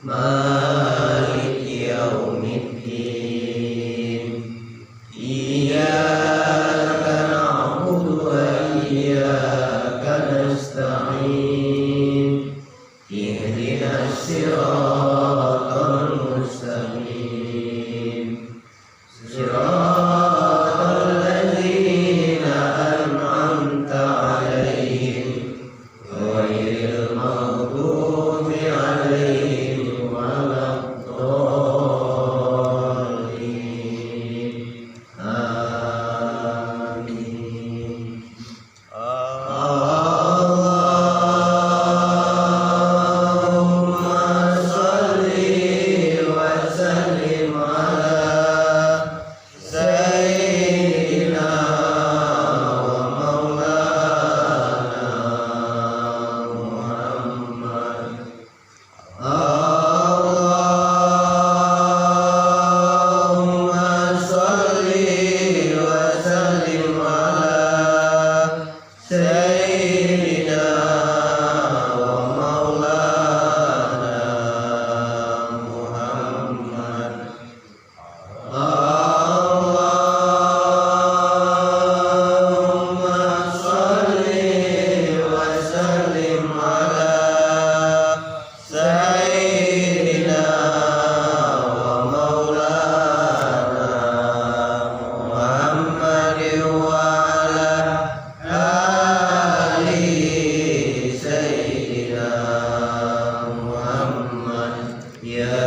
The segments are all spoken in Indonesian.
Maliki yaumiddin. Iyyaka na'budu wa iyyaka nasta'in. Ihdinas siratal mustaqim. Siratal ladzina an'amta 'alaihim ghairil maghdubi 'alaihim waladdallin. Amin. Allahumma shalli wa sallim ala sayyidina wa maulana Muhammad. Allahumma shalli wa sallim ala sayyidina wa maulana Muhammad. Allahumma shalli wa sallim ala sayyidina wa maulana Muhammad wa ala ali sayyidina Muhammad ya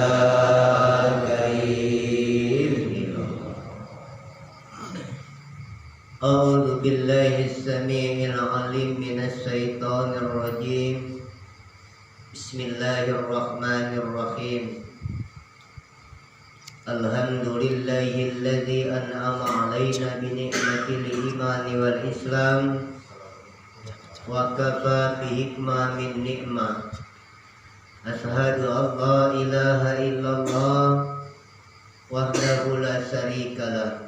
karim. A'udzu billahi as-sami'il 'alim minasy syaithanir rajim. Bismillahirrahmanirrahim. Alhamdulillahilladzi an'ama 'alaina bi ni'matil imani wal islam wa kafa bi hikma min ni'mah. Ashhadu an la ilaha illallah wahdahu la syarika lah.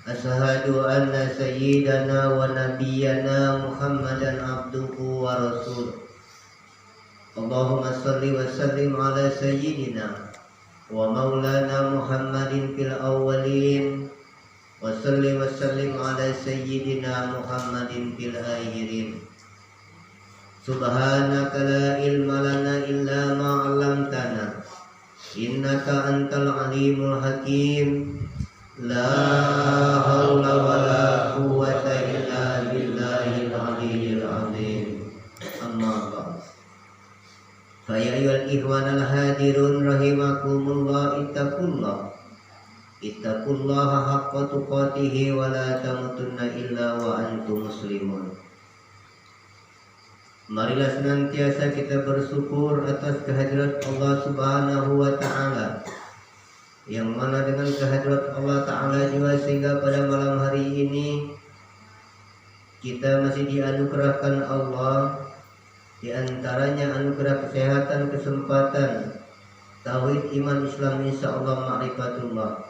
Ashhadu anna sayyidana wa nabiyyana Muhammadan abduhu wa rasuluh. Allahumma salli wa sallim ala sayyidina wa maulana Muhammadin fil awwalin wa salli wa sallim ala sayyidina Muhammadin fil akhirin. Subhanaka la ilma lana illa ma 'allamtana innaka antal alimul hakim. La haula wala quwwata illa billahil aliyyil azim. Amma ba'd. Fa ya ayyuhal ikhwanal hadirun rahimakumullah, ittaqullaha haqqa tuqatih wa la tamutunna illa wa antum muslimun. Marilah senantiasa kita bersyukur atas kehadirat Allah Subhanahu wa taala, yang mana dengan kehadirat Allah Ta'ala juga sehingga pada malam hari ini kita masih dianugerahkan Allah, diantaranya anugerah kesehatan, kesempatan, tauhid, iman, Islam, insyaallah ma'rifatullah.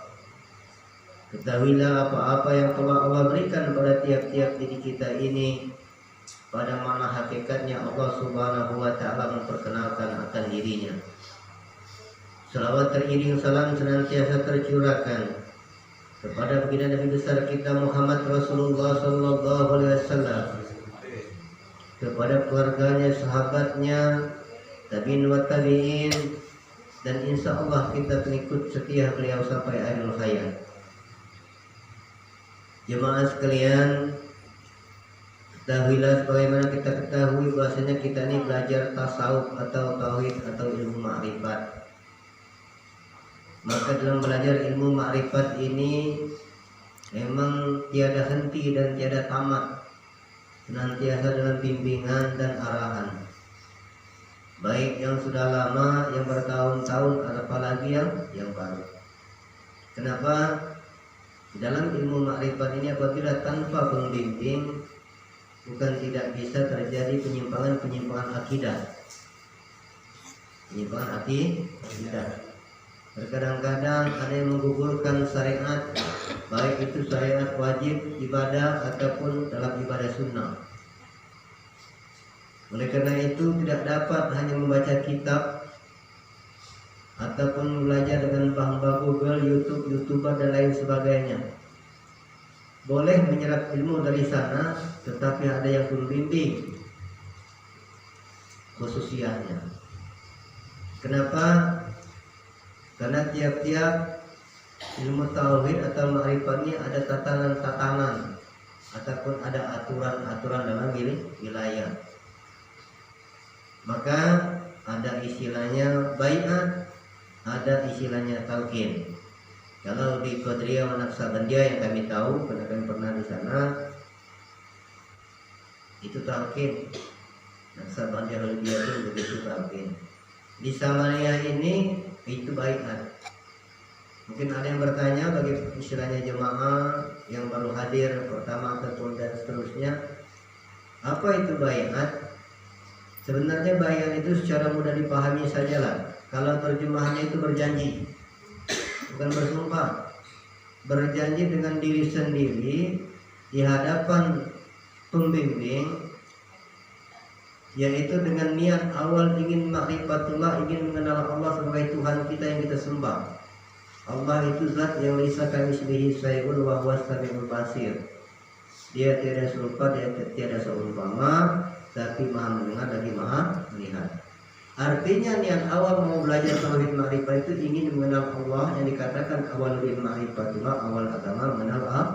Ketahuilah apa-apa yang telah Allah berikan pada tiap-tiap diri kita ini, pada mana hakikatnya Allah Subhanahu wa Ta'ala memperkenalkan akan dirinya. Salawat teriring salam senantiasa tercurahkan kepada baginda Nabi besar kita Muhammad Rasulullah sallallahu alaihi wasallam, kepada keluarganya, sahabatnya, tabi'in wa tabi'in, dan insyaallah kita pengikut setia beliau sampai akhir hayat. Jemaah sekalian, ketahuilah sebagaimana kita ketahui bahasanya kita ini belajar tasawuf atau tauhid atau ilmu ma'rifat. Maka dalam belajar ilmu ma'rifat ini memang tiada henti dan tiada tamat, senantiasa dalam bimbingan dan arahan, baik yang sudah lama, yang bertahun-tahun, apalagi yang baru. Kenapa? Di dalam ilmu ma'rifat ini apabila tanpa pembimbing, bukan tidak bisa terjadi penyimpangan akidah. Penyimpangan akidah. Terkadang-kadang ada yang menggugurkan syariat, baik itu syariat wajib ibadah ataupun dalam ibadah sunnah. Oleh karena itu tidak dapat hanya membaca kitab, ataupun belajar dengan hamba Google, YouTube, YouTuber dan lain sebagainya. Boleh menyerap ilmu dari sana, tetapi ada yang pembimbing khususianya. Kenapa? Karena tiap-tiap ilmu tauhid atau ma'rifat ini ada tatanan-tatanan ataupun ada aturan-aturan dalam wilayah. Maka ada istilahnya bai'at, ada istilahnya talqin. Kalau di Qadiriyah wa Naqsabandiyah yang kami tahu, karena kami pernah di sana, itu talqin. Naqsabandiyah Halidiyah itu begitu talqin. Di Samaniyah ini itu bai'at. Mungkin ada yang bertanya bagi istilahnya jemaah yang baru hadir pertama ataupun dan seterusnya, apa itu bai'at? Sebenarnya bai'at itu secara mudah dipahami sajalah. Kalau terjemahannya itu berjanji, bukan bersumpah. Berjanji dengan diri sendiri di hadapan pembimbing, yaitu dengan niat awal ingin ma'rifatullah, ingin mengenal Allah sebagai Tuhan kita yang kita sembah. Allah itu zat yang laisa kamitslihi syai'un wa huwas samiul basir. Dia tiada serupa, dia tiada seumpama, tapi Maha mendengar lagi Maha melihat. Artinya niat awal mau belajar tauhid ma'rifat itu ingin mengenal Allah, yang dikatakan awal bil ma'rifatullah, awal agama mengenal Allah.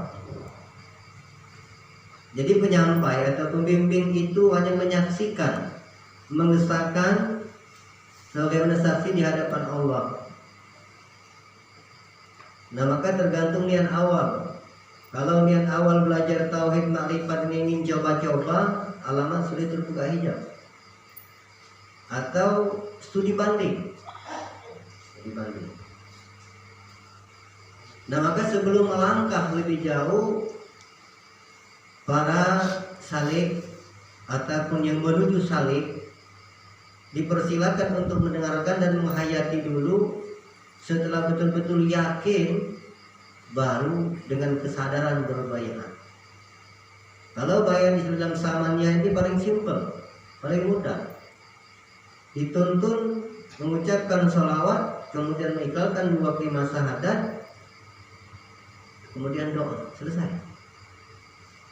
Jadi penyampai atau pembimbing itu hanya menyaksikan, mengesahkan sebagaimana saksi di hadapan Allah. Nah, maka tergantung niat awal. Kalau niat awal belajar tauhid ma'rifat ini ingin coba-coba, alamat sulit terbuka hijab. Atau studi banding. Nah, maka sebelum melangkah lebih jauh, para salik ataupun yang menuju salik dipersilakan untuk mendengarkan dan menghayati dulu. Setelah betul-betul yakin, baru dengan kesadaran berbaiat. Kalau baiat di dalam Samaniyah ini paling simpel, paling mudah. Dituntun mengucapkan sholawat, kemudian mengikrarkan 2 kalimat syahadat, kemudian doa, selesai.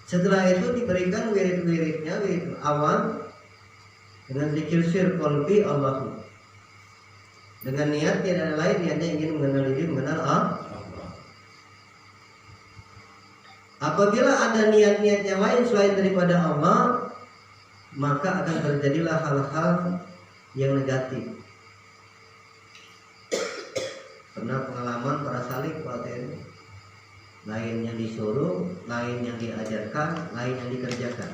Setelah itu diberikan wirid-wiridnya, wirid awal dengan zikir sir qalbi Allahu. Dengan niat tidak ada lain, niatnya ingin mengenal diri, mengenal Allah. Apabila ada niat-niat yang lain selain daripada Allah, maka akan terjadilah hal-hal yang negatif. Pernah pengalaman para salik waktu itu, lain yang disuruh, lain yang diajarkan, lain yang dikerjakan.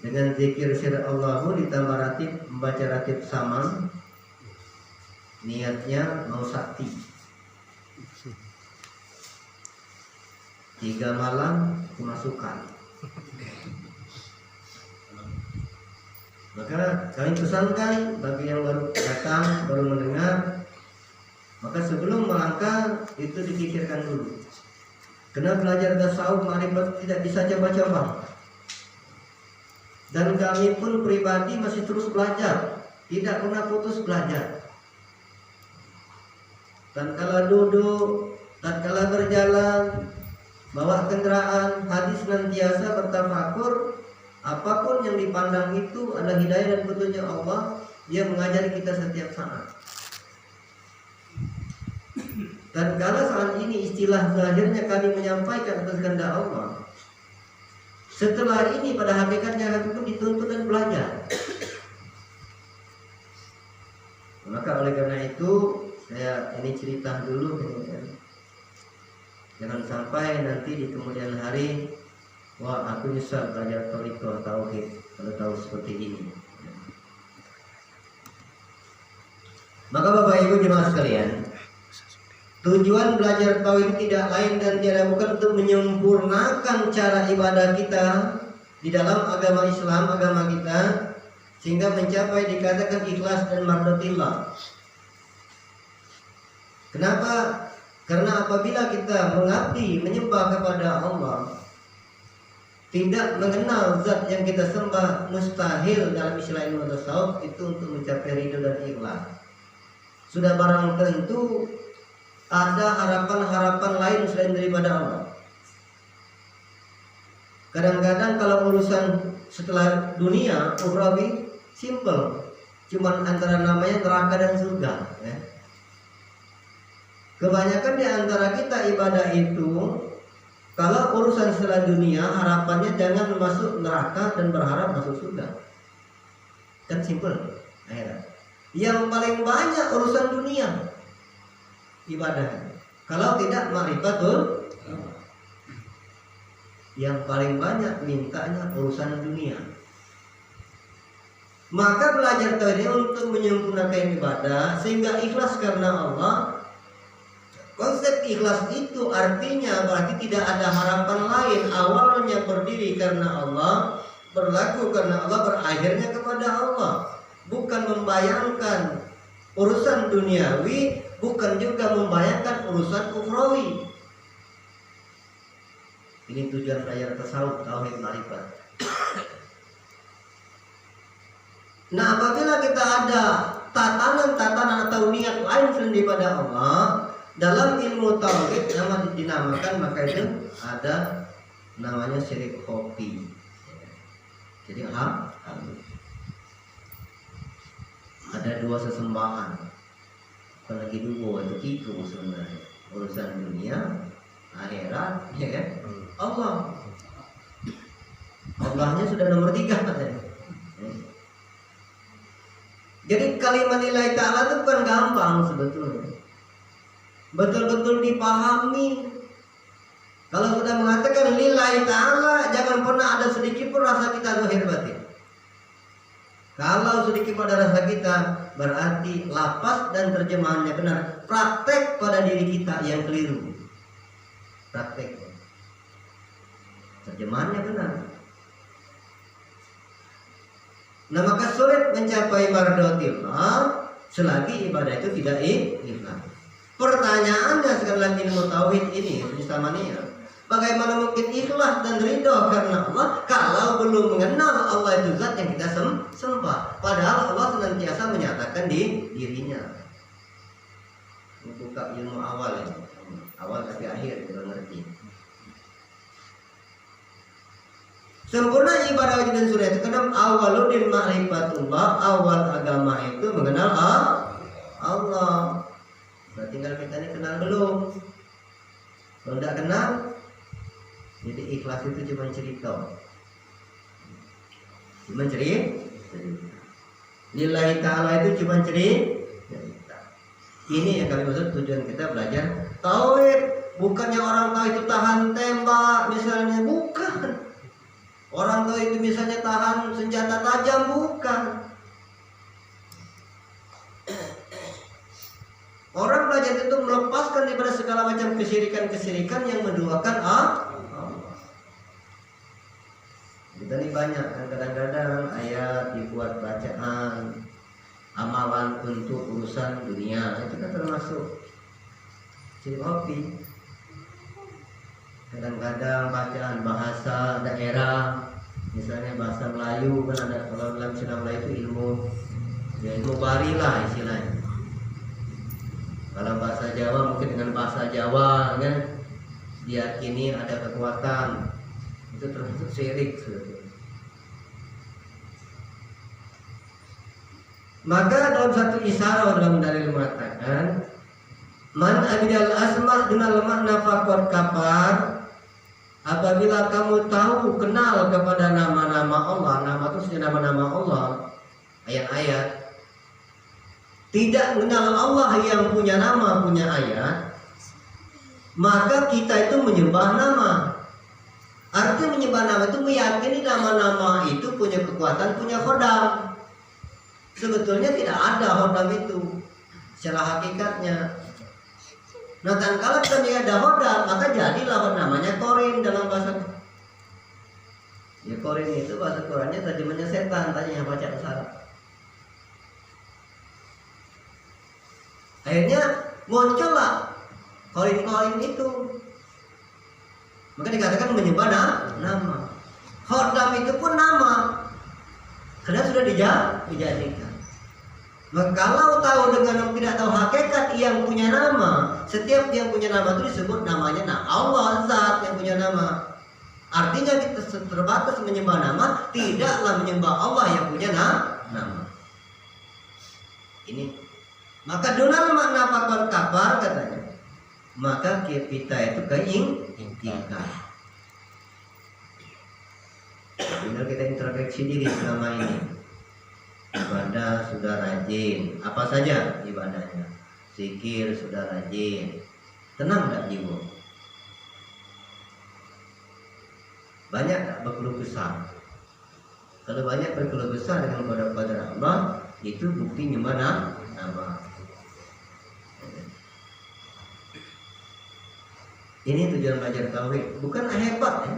Dengan zikir sir Allahu ditambah ratib, membaca ratib saman, niatnya mau sakti. 3 malam kemasukan. Maka kami pesankan bagi yang baru datang, baru mendengar, maka sebelum melangkah itu dipikirkan dulu. Karena belajar tasawuf ma'rifat tidak bisa coba-coba. Dan kami pun pribadi masih terus belajar, tidak pernah putus belajar. Tatkala duduk, tatkala berjalan, bawa kendaraan, hadis senantiasa bertafakur. Apapun yang dipandang itu adalah hidayah dan petunjuk Allah. Dia mengajari kita setiap saat. Dan kalau saat ini istilah zahirnya kami menyampaikan atas kehendak Allah, setelah ini pada hakikatnya kami pun dituntut dan belajar. Maka oleh karena itu saya ini cerita dulu, jangan sampai nanti di kemudian hari, wah aku nyesal belajar thariqah tauhid kalau tahu seperti ini. Maka Bapak Ibu jemaah sekalian, tujuan belajar tauhid tidak lain dan tidak bukan untuk menyempurnakan cara ibadah kita di dalam agama Islam, agama kita, sehingga mencapai dikatakan ikhlas dan mardatillah. Kenapa? Karena apabila kita mengabdi, menyembah kepada Allah, tidak mengenal zat yang kita sembah, mustahil dalam istilah ilmu tasawuf itu untuk mencapai ridho dan ikhlas. sudah barang tentu ada harapan-harapan lain selain daripada Allah. Kadang-kadang kalau urusan setelah dunia ukhrawi simple, cuman antara namanya neraka dan surga ya. Kebanyakan di antara kita ibadah itu kalau urusan setelah dunia harapannya jangan masuk neraka dan berharap masuk surga. Kan simple akhirat. Yang paling banyak urusan dunia ibadah. Kalau tidak ma'rifatul, yang paling banyak mintanya urusan dunia. Maka belajar tauhid untuk menyempurnakan ibadah sehingga ikhlas karena Allah. Konsep ikhlas itu artinya berarti tidak ada harapan lain. Awalnya berdiri karena Allah, berlaku karena Allah, berakhirnya kepada Allah. Bukan membayangkan urusan duniawi, bukan juga membayangkan urusan ukhrawi. Ini tujuan belajar tasawuf, tauhid, ma'rifat. Nah, apabila kita ada tatanan-tatanan atau niat lain selain daripada Allah dalam ilmu tauhid yang dinamakan, maka itu ada namanya syirik khafi. Jadi ada dua sesembahan, bukan lagi dua, itu tiga sebenarnya. Urusan dunia, akhirat, ya kan? Allahnya sudah nomor 3 katanya. Jadi kalimat lillahi ta'ala itu bukan gampang sebetulnya, betul-betul dipahami. Kalau sudah mengatakan lillahi ta'ala, jangan pernah ada sedikit pun rasa kita zahir batin. Kalau sedikit pada rasa kita, berarti lapas dan terjemahannya benar. Praktek pada diri kita yang keliru. Praktek, terjemahannya benar. Nah, maka sulit mencapai mardotillah selagi ibadah itu tidak ikhlas. Pertanyaannya sekali lagi ilmu tauhid ini utamanya, bagaimana mungkin ikhlas dan ridho karena Allah kalau belum mengenal Allah itu zat yang kita sembah, padahal Allah senantiasa menyatakan di dirinya. Buka ilmu awal ini, awal tapi akhir kita ngerti. Sempurna ibadah wajib dan sunnah itu karena awaludin ma'rifatullah, awal agama itu mengenal Allah. Nah, tinggal kita ini kenal belum? Kalau tidak kenal, jadi ikhlas itu cuma cerita. Lillahi ta'ala itu cuma cerita. Ini yang kami maksud tujuan kita belajar tauhid. Bukannya orang tahu itu tahan tembak misalnya, bukan. Orang tahu itu misalnya tahan senjata tajam, bukan. Orang belajar itu melepaskan daripada segala macam kesyirikan-kesyirikan yang menduakan Allah. Kita ini banyak kan, kadang-kadang ayat dibuat bacaan, amalan untuk urusan dunia, itu kan termasuk syirik khafi. Kadang-kadang bacaan bahasa daerah, misalnya bahasa Melayu kan ada, kalau dalam istilah Melayu itu ilmu bari lah istilahnya. Kalau bahasa Jawa mungkin dengan bahasa Jawa kan diyakini ada kekuatan, itu termasuk syirik sebetulnya. Maka dalam satu isyarah dalam dalil mengatakan man abidal asma' dunal makna faqad kafar. Apabila kamu tahu, kenal kepada nama-nama Allah, nama itu sudah nama-nama Allah, ayat-ayat, tidak mengenal Allah yang punya nama, punya ayat, maka kita itu menyembah nama. Artinya menyembah nama itu meyakini nama-nama itu punya kekuatan, punya khodam. Sebetulnya tidak ada khodam itu secara hakikatnya. Nah, kalau kita ada hodam, maka jadilah namanya korin dalam bahasa. Ya, korin itu bahasa Qurannya terjemahnya setan, tanya yang baca Arab. Akhirnya muncullah korin-korin itu. Maka dikatakan menyembah nama. Hodam itu pun nama, karena sudah dijadikan. Maka kalau tahu dengan tidak tahu hakikat yang punya nama, setiap yang punya nama itu disebut namanya Allah, zat yang punya nama. Artinya kita terbatas menyembah nama, tidaklah menyembah Allah yang punya nama. Ini. Maka dunal makna fakal kafar katanya. Maka kita itu keingkar. Benar kita introspeksi diri selama ini. Ibadah sudah rajin, apa saja ibadahnya. Zikir sudah rajin. Tenang tak jiwa? Banyak tak berkeluh kesah? Kalau banyak berkeluh kesah dengan qadar Allah, itu bukti nyembah nama. Ini tujuan belajar tauhid, bukan hebat ya?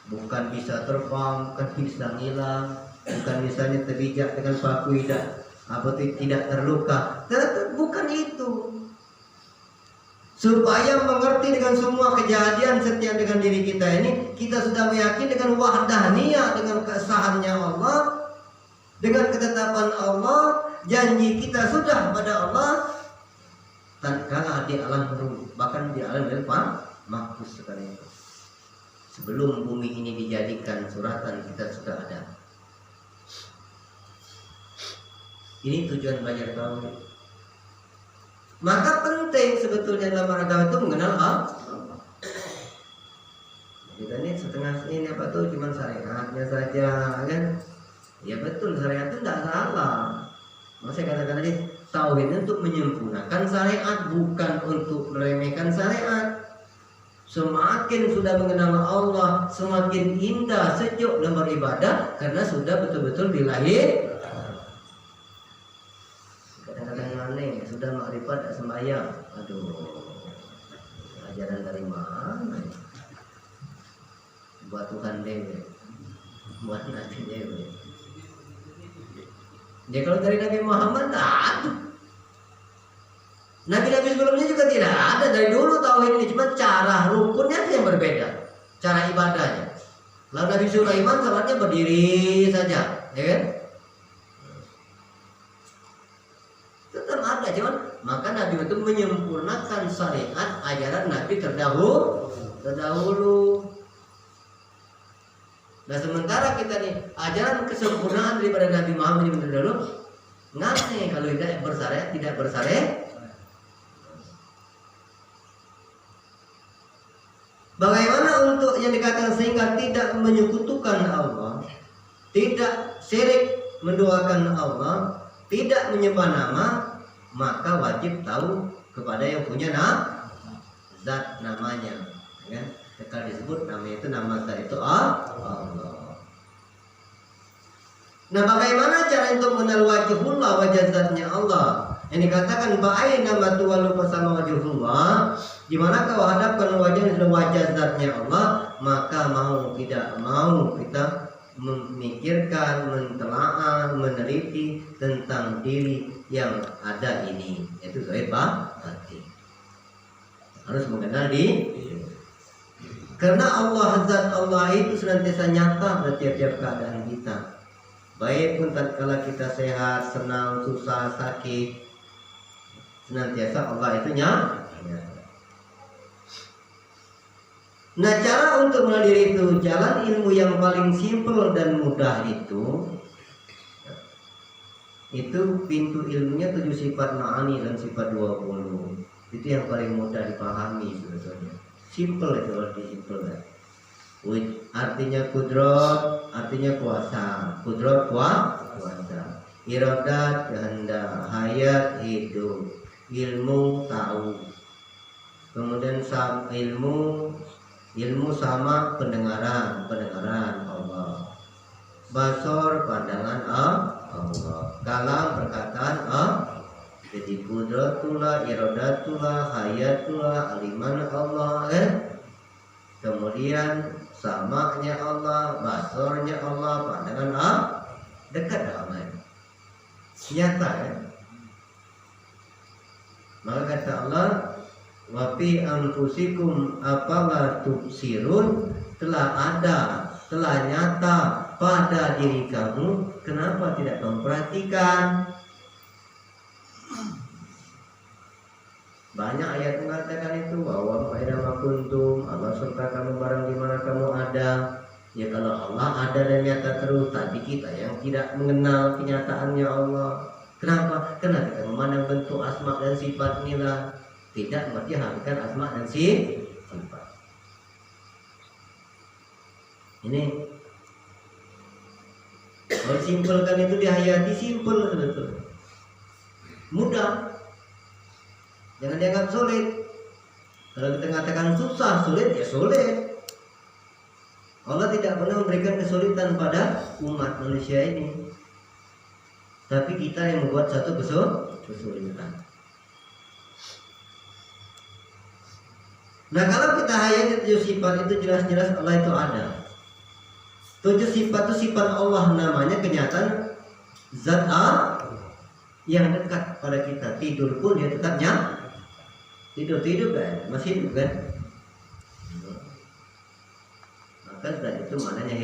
Bukan bisa terbang, bukan bisa ngilang, bukan misalnya terbijak dengan paku tidak terluka. Bukan itu. Supaya mengerti dengan semua kejadian setiap dengan diri kita ini, kita sudah meyakini dengan wahdaniyah, dengan keesahannya Allah, dengan ketetapan Allah, janji kita sudah pada Allah. Tatkala di alam ruh, bahkan di alam mahfuz sekali itu. Sebelum bumi ini dijadikan suratan, kita sudah ada. Ini tujuan belajar tauhid. Maka penting sebetulnya dalam agama itu mengenal Allah. Kita ini setengah ini apa tuh cuma syariatnya saja kan? Ya betul, syariat itu tidak salah. Maksudnya katakan tadi tauhid untuk menyempurnakan syariat, bukan untuk meremehkan syariat. Semakin sudah mengenal Allah, semakin indah, sejuk dalam beribadah karena sudah betul-betul dilahir. Kadang-kadang aneh, sudah makrifat tak sembahyang. Aduh, ajaran dari mana? Buat Tuhan dewe, buat Nabi dewe. Dia kalau dari Nabi Muhammad tak ada. Nabi-nabi sebelumnya juga tidak ada. Dari dulu tauhid ini, cuma cara rukunnya itu yang berbeda, cara ibadahnya. Lalu Nabi Sulaiman salatnya berdiri saja, ya kan? Tetap ada, cuman maka Nabi itu menyempurnakan syariat ajaran Nabi terdahulu. Nah sementara kita nih ajaran kesempurnaan daripada Nabi Muhammad ini terdahulu, ngane kalau tidak bersyariat. Bagaimana untuk yang dikatakan sehingga tidak menyekutukan Allah, tidak syirik mendoakan Allah, tidak menyembah nama, maka wajib tahu kepada yang punya zat namanya, ya. Kalau disebut namanya itu nama zat itu Allah. Nah, bagaimana cara untuk mengenal wajhullah, wajah zatnya Allah? Yang dikatakan ba'aina ma tuwallu bersama wajhullah, di mana kau hadapkan wajah zatnya Allah, maka mau tidak mau kita memikirkan, mentelaah, meneliti tentang diri yang ada ini, yaitu zahir batin. Harus mengenal diri. Karena Allah, zat Allah itu senantiasa nyata pada tiap-tiap keadaan kita. Baik pun tatkala kita sehat, senang, susah, sakit, senantiasa Allah itu nyata. Nah, cara untuk mengenal diri itu, jalan ilmu yang paling simpel dan mudah itu pintu ilmunya 7 sifat ma'ani dan sifat 20. Itu yang paling mudah dipahami sebetulnya. Simple itu arti simple kan. Artinya kudrat, artinya kuasa. Kudrat kuasa. Iradat kehendak, hayat hidup, ilmu tahu. Kemudian ilmu sama pendengaran Allah. Basor pandangan Allah. Kalam perkataan Allah. Jadi kudratullah, iradatullah, hayatullah, aliman Allah, Kemudian samanya Allah, basornya Allah, pandangan Allah, dekat Allah. Nyata ya. Maka kata Allah, wa fi anfusikum afala tubsirun, telah nyata pada diri kamu, kenapa tidak memperhatikan? Banyak ayat mengatakan itu, bahwa aina kuntum, Allah serta kamu barang di mana kamu ada. Ya kalau Allah ada dan nyata terus, tapi kita yang tidak mengenal kenyataannya Allah. Kenapa? Karena kita memandang bentuk asma dan sifat inilah, tidak mengerti hakikat asma dan sifat. Ini kalau simpulkan itu dihayati, simpel betul, mudah. Jangan dianggap sulit. Kalau kita mengatakan susah, sulit, ya sulit. Allah tidak pernah memberikan kesulitan pada umat manusia ini, tapi kita yang membuat satu kesulitan. Nah kalau kita hayati 7 sifat itu, jelas-jelas Allah itu ada. 7 sifat itu sifat Allah, namanya kenyataan zat yang dekat pada kita. Tidur pun dia tetap tidur kan, masih hidup kan. Maka zat itu maknanya